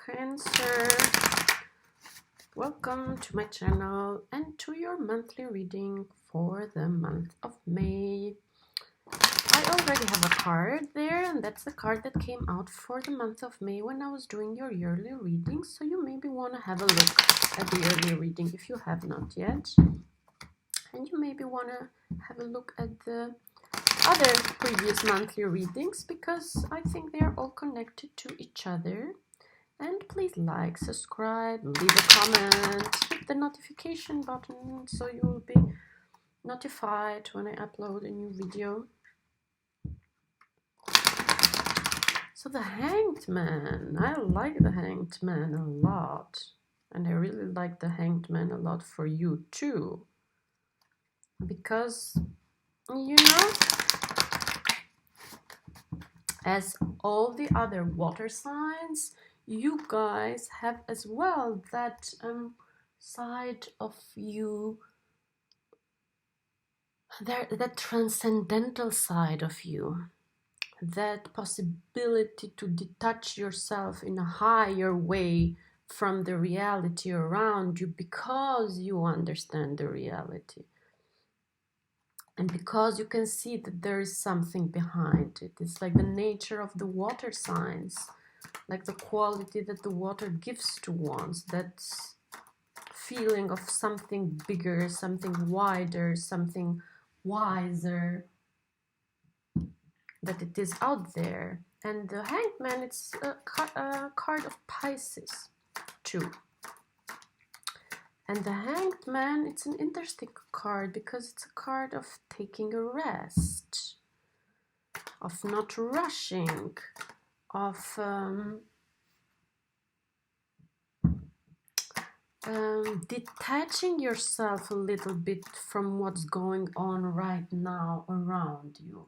Cancer. Welcome to my channel and to your monthly reading for the month of May. I already have a card there, and that's the card that came out for the month of May when I was doing your yearly reading. So you maybe want to have a look at the yearly reading if you have not yet. And you maybe want to have a look at the other previous monthly readings because I think they are all connected to each other. And please like, subscribe, leave a comment, hit the notification button so you will be notified when I upload a new video. So the Hanged Man, I like the Hanged Man a lot. And I really like the Hanged Man a lot for you too. Because, you know, as all the other water signs, you guys have as well that side of you, that transcendental side of you, that possibility to detach yourself in a higher way from the reality around you because you understand the reality. And because you can see that there is something behind it. It's like the nature of the water signs, like the quality that the water gives to one, that feeling of something bigger, something wider, something wiser, that it is out there. And the Hanged Man, it's a card of Pisces too. And the Hanged Man, it's an interesting card because it's a card of taking a rest, of not rushing, of detaching yourself a little bit from what's going on right now around you.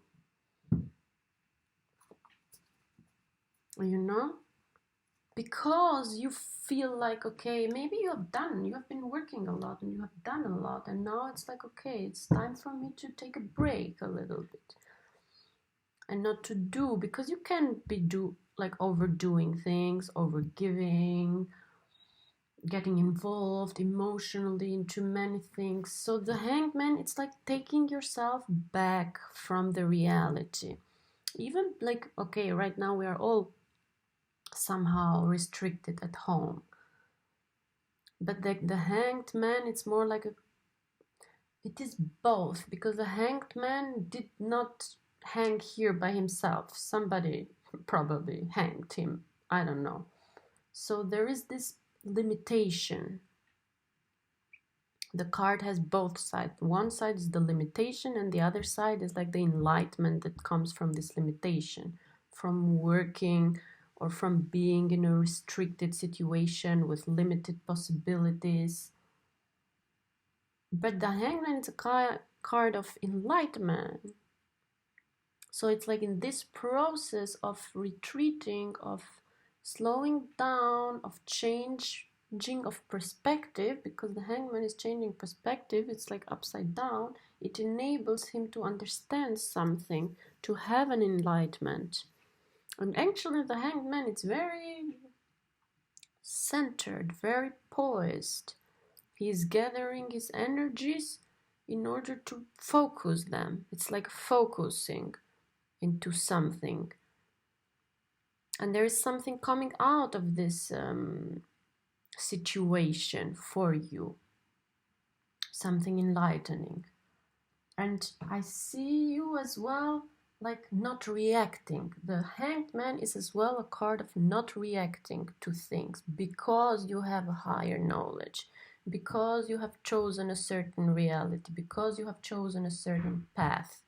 You know? Because you feel like, okay, maybe you have been working a lot and you have done a lot, and now it's like, okay, it's time for me to take a break a little bit and not to do, because you can be overdoing things, overgiving, getting involved emotionally into many things. So the Hanged Man, it's like taking yourself back from the reality. Even like, okay, right now we are all somehow restricted at home, but the Hanged Man, it's more like it is both, because the Hanged Man did not hang here by himself. Somebody probably hanged him, I don't know. So there is this limitation. The card has both sides. One side is the limitation, and the other side is like the enlightenment that comes from this limitation, from working or from being in a restricted situation with limited possibilities. But the Hangman is a card of enlightenment. So it's like in this process of retreating, of slowing down, of changing of perspective, because the Hangman is changing perspective, it's like upside down, it enables him to understand something, to have an enlightenment. And actually the Hanged Man, it's very centered, very poised. He is gathering his energies in order to focus them. It's like focusing into something. And there is something coming out of this situation for you. Something enlightening. And I see you as well like not reacting. The Hanged Man is as well a card of not reacting to things because you have a higher knowledge, because you have chosen a certain reality, because you have chosen a certain path.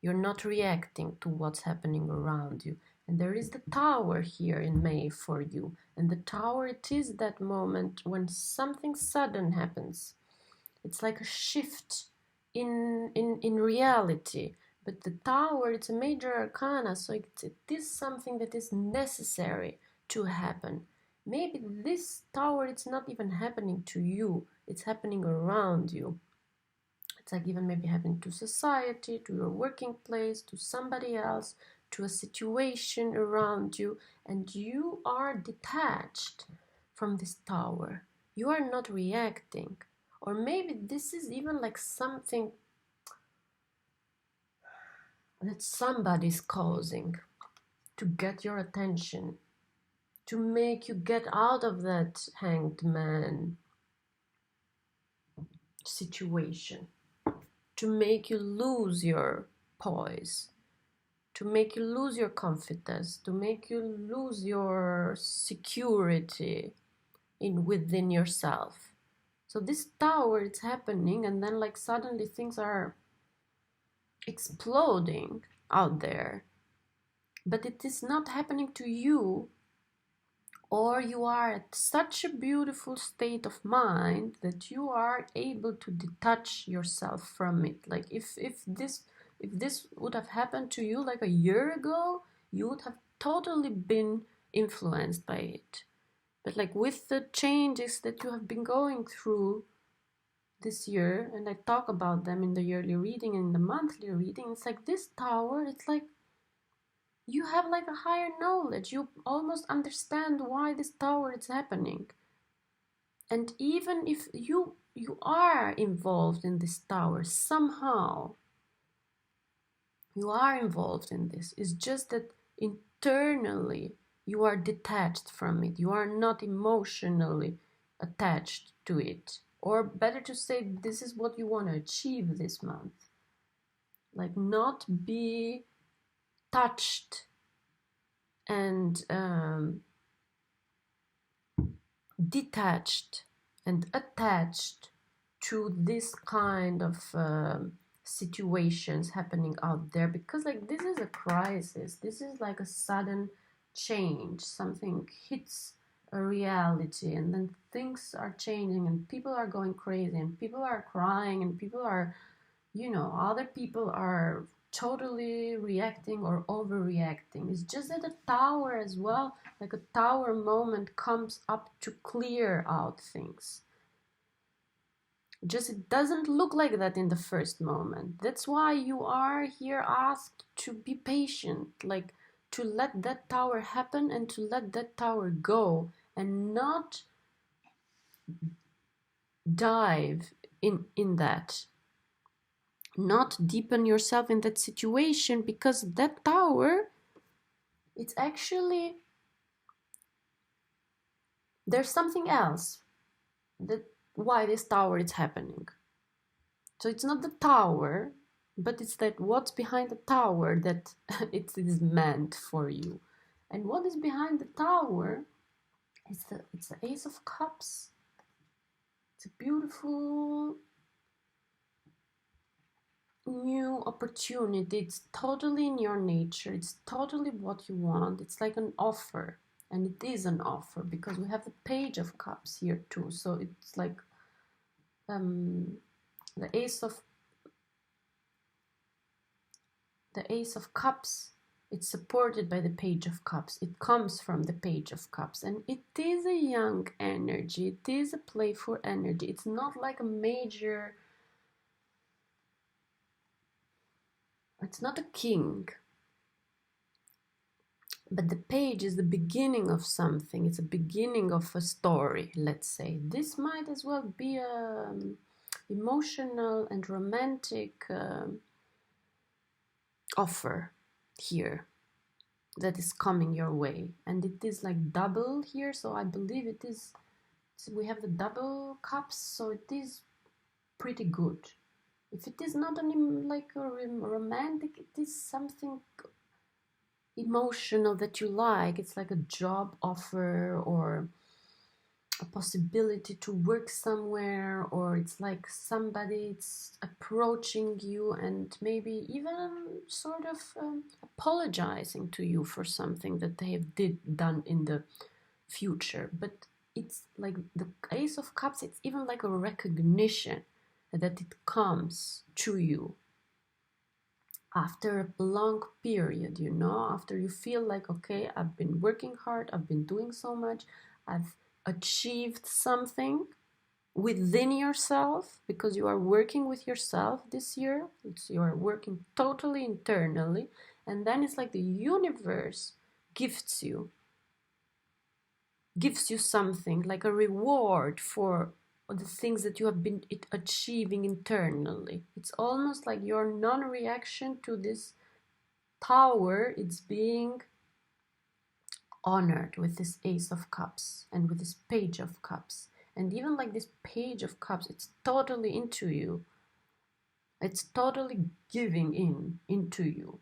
You're not reacting to what's happening around you. And there is the Tower here in May for you. And the Tower, it is that moment when something sudden happens. It's like a shift in reality. But the Tower, it's a major arcana, so it is something that is necessary to happen. Maybe this Tower, it's not even happening to you, it's happening around you. It's like even maybe happening to society, to your working place, to somebody else, to a situation around you, and you are detached from this tower. You are not reacting. Or maybe this is even like something that somebody's causing to get your attention, to make you get out of that hanged man situation, to make you lose your poise, to make you lose your confidence, to make you lose your security within yourself. So this tower, it's happening, and then like suddenly things are exploding out there, but it is not happening to you, or you are at such a beautiful state of mind that you are able to detach yourself from it. Like if this would have happened to you like a year ago, you would have totally been influenced by it. But like with the changes that you have been going through this year, and I talk about them in the yearly reading and in the monthly reading, it's like this tower, it's like you have like a higher knowledge. You almost understand why this tower is happening. And even if you are involved in this tower somehow, you are involved in this. It's just that internally you are detached from it. You are not emotionally attached to it. Or better to say, this is what you want to achieve this month. Like not be touched and detached and attached to this kind of situations happening out there, because like this is a crisis, this is like a sudden change, something hits a reality, and then things are changing and people are going crazy and people are crying and people are, other people are totally reacting or overreacting. It's just that a tower as well, like a tower moment, comes up to clear out things. Just it doesn't look like that in the first moment. That's why you are here asked to be patient, like to let that tower happen and to let that tower go, and not dive in that, not deepen yourself in that situation, because that tower, it's actually, there's something else that why this tower is happening. So it's not the tower, but it's that what's behind the tower that it is meant for you. And what is behind the tower is it's the Ace of Cups. It's a beautiful new opportunity. It's totally in your nature. It's totally what you want. It's like an offer, and it is an offer because we have the Page of Cups here too. So it's like the Ace of Cups. It's supported by the Page of Cups. It comes from the Page of Cups, and it is a young energy. It is a playful energy. It's not like a major. It's not a king, but the page is the beginning of something. It's a beginning of a story, let's say. This might as well be a emotional and romantic offer here that is coming your way, and it is like double here, so I believe it is, we have the double cups, so it is pretty good. If it is not like a romantic, it is something emotional that you like. It's like a job offer or a possibility to work somewhere, or it's like somebody it's approaching you and maybe even sort of apologizing to you for something that they have done in the future. But it's like the Ace of Cups, it's even like a recognition that it comes to you after a long period, after you feel like, okay, I've been working hard, I've been doing so much, I've achieved something, within yourself, because you are working with yourself this year. You are working totally internally, and then it's like the universe gifts you something, like a reward for the things that you have been achieving internally. It's almost like your non-reaction to this tower, it's being honored with this Ace of Cups and with this Page of Cups. And even like this Page of Cups, it's totally into you. It's totally giving into you.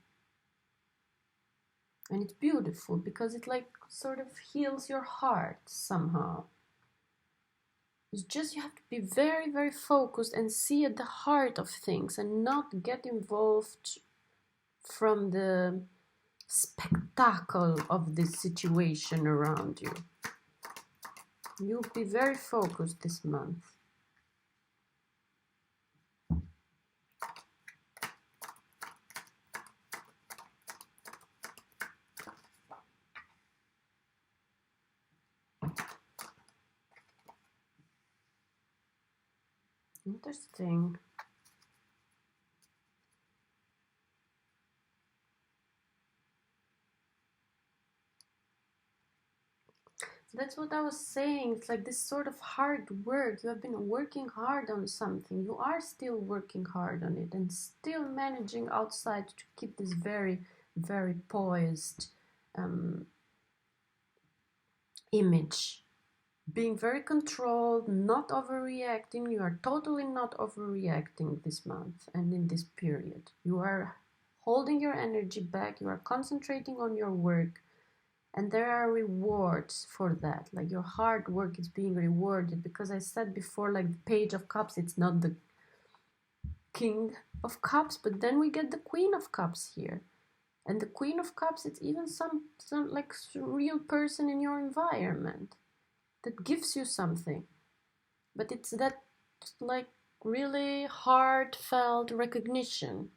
And it's beautiful because it like sort of heals your heart somehow. It's just you have to be very, very focused and see at the heart of things and not get involved from the spectacle of this situation around you. You'll be very focused this month. Interesting. That's what I was saying. It's like this sort of hard work. You have been working hard on something. You are still working hard on it and still managing outside to keep this very, very poised image. Being very controlled, not overreacting. You are totally not overreacting this month and in this period. You are holding your energy back. You are concentrating on your work. And there are rewards for that. Like your hard work is being rewarded, because I said before, like the Page of Cups, it's not the King of Cups, but then we get the Queen of Cups here. And the Queen of Cups, it's even some like real person in your environment that gives you something. But it's that like really heartfelt recognition.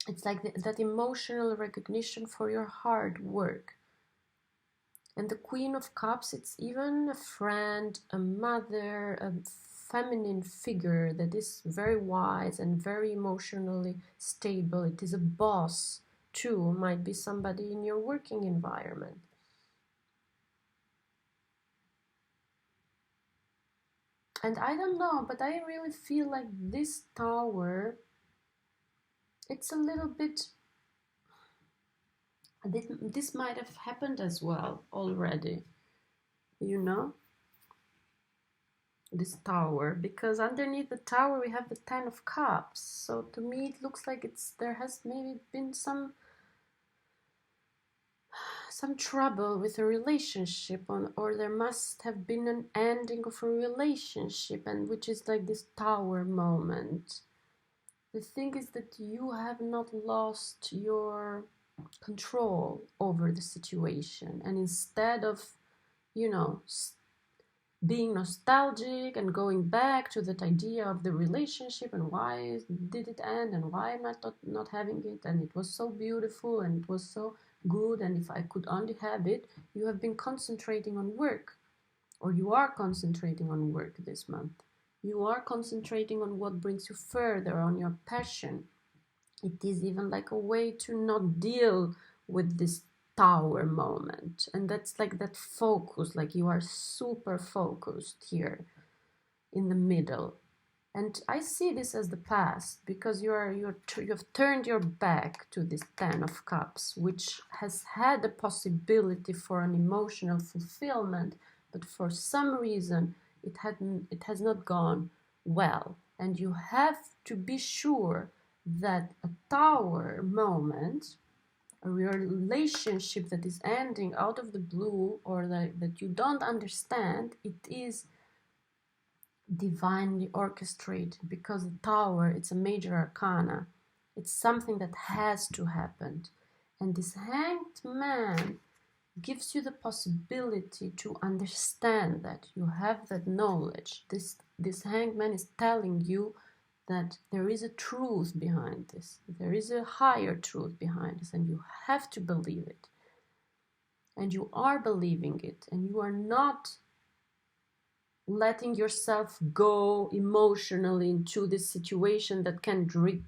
It's like that emotional recognition for your hard work. And the Queen of Cups, it's even a friend, a mother, a feminine figure that is very wise and very emotionally stable. It is a boss too, might be somebody in your working environment. And I don't know, but I really feel like this tower, it's a little bit, this might have happened as well already, you know, this tower, because underneath the tower we have the Ten of Cups. So to me it looks like there has maybe been some trouble with a relationship, or there must have been an ending of a relationship, and which is like this tower moment. The thing is that you have not lost your control over the situation, and instead of, you know, being nostalgic and going back to that idea of the relationship and why did it end and why am I not having it, and it was so beautiful and it was so good and if I could only have it, you have been concentrating on work, or you are concentrating on work this month. You are concentrating on what brings you further, on your passion. It is even like a way to not deal with this tower moment, and that's like that focus, like you are super focused here in the middle. And I see this as the past, because you have turned your back to this Ten of Cups, which has had the possibility for an emotional fulfillment, but for some reason it has not gone well. And you have to be sure that a tower moment, a relationship that is ending out of the blue, or that you don't understand, it is divinely orchestrated, because the tower, it's a major arcana. It's something that has to happen. And this Hanged Man gives you the possibility to understand that. You have that knowledge. This Hanged Man is telling you that there is a truth behind this. There is a higher truth behind this, and you have to believe it. And you are believing it, and you are not letting yourself go emotionally into this situation that can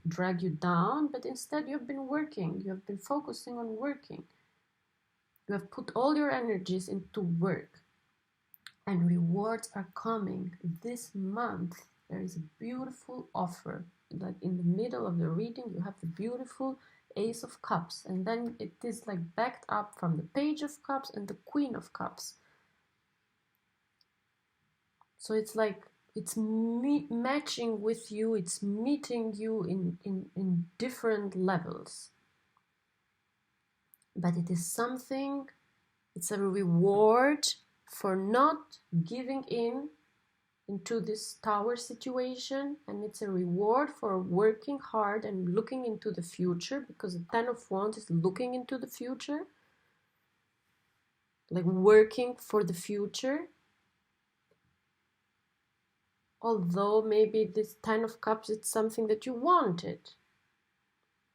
drag you down, but instead you have been working, you have been focusing on working. You have put all your energies into work, and rewards are coming this month. There is a beautiful offer. Like in the middle of the reading, you have the beautiful Ace of Cups, and then it is like backed up from the Page of Cups and the Queen of Cups. So it's like it's matching with you, it's meeting you in different levels. But it is something, it's a reward for not giving into this tower situation, and it's a reward for working hard and looking into the future, because the Ten of Wands is looking into the future, like working for the future. Although maybe this Ten of Cups, it's something that you wanted.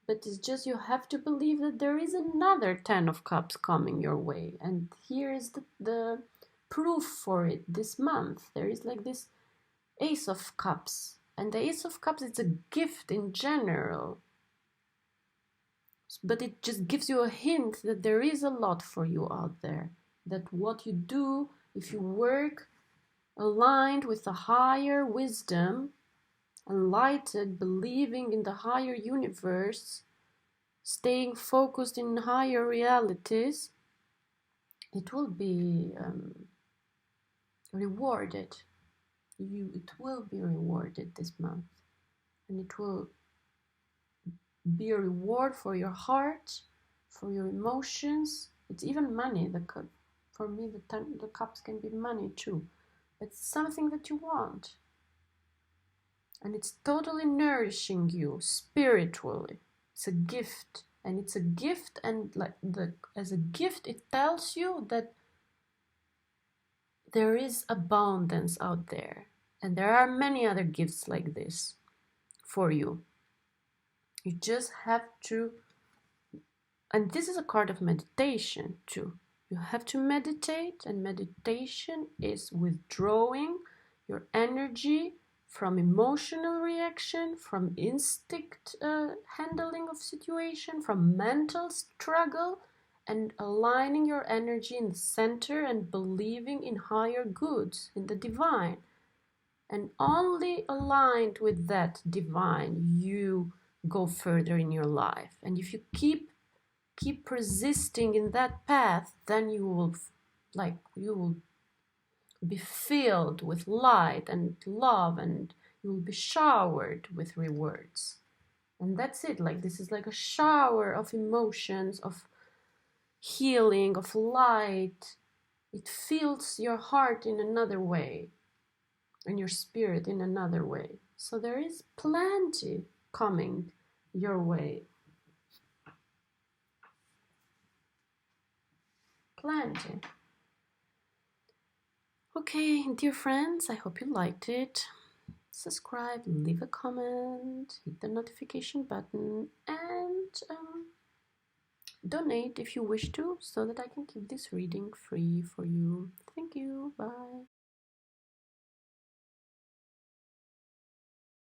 But it's just you have to believe that there is another Ten of Cups coming your way. And here is the proof for it this month. There is like this Ace of Cups. And the Ace of Cups, it's a gift in general. But it just gives you a hint that there is a lot for you out there. That what you do, if you work aligned with the higher wisdom, enlightened, believing in the higher universe, staying focused in higher realities, it will be rewarded. It will be rewarded this month, and it will be a reward for your heart, for your emotions. It's even money. For me, the cups can be money too. It's something that you want. And it's totally nourishing you spiritually. It's a gift. And it's a gift, and as a gift, it tells you that there is abundance out there. And there are many other gifts like this for you. You just have to, and this is a card of meditation too. You have to meditate, and meditation is withdrawing your energy from emotional reaction, from instinct handling of situation, from mental struggle, and aligning your energy in the center and believing in higher goods, in the divine. And only aligned with that divine, you go further in your life. And if you keep persisting in that path, then you will be filled with light and love, and you will be showered with rewards. And that's it. Like, this is like a shower of emotions, of healing, of light. It fills your heart in another way, and your spirit in another way. So there is plenty coming your way. Plenty. Okay, dear friends, I hope you liked it. Subscribe, leave a comment, hit the notification button, and donate if you wish to, so that I can keep this reading free for you. Thank you. Bye.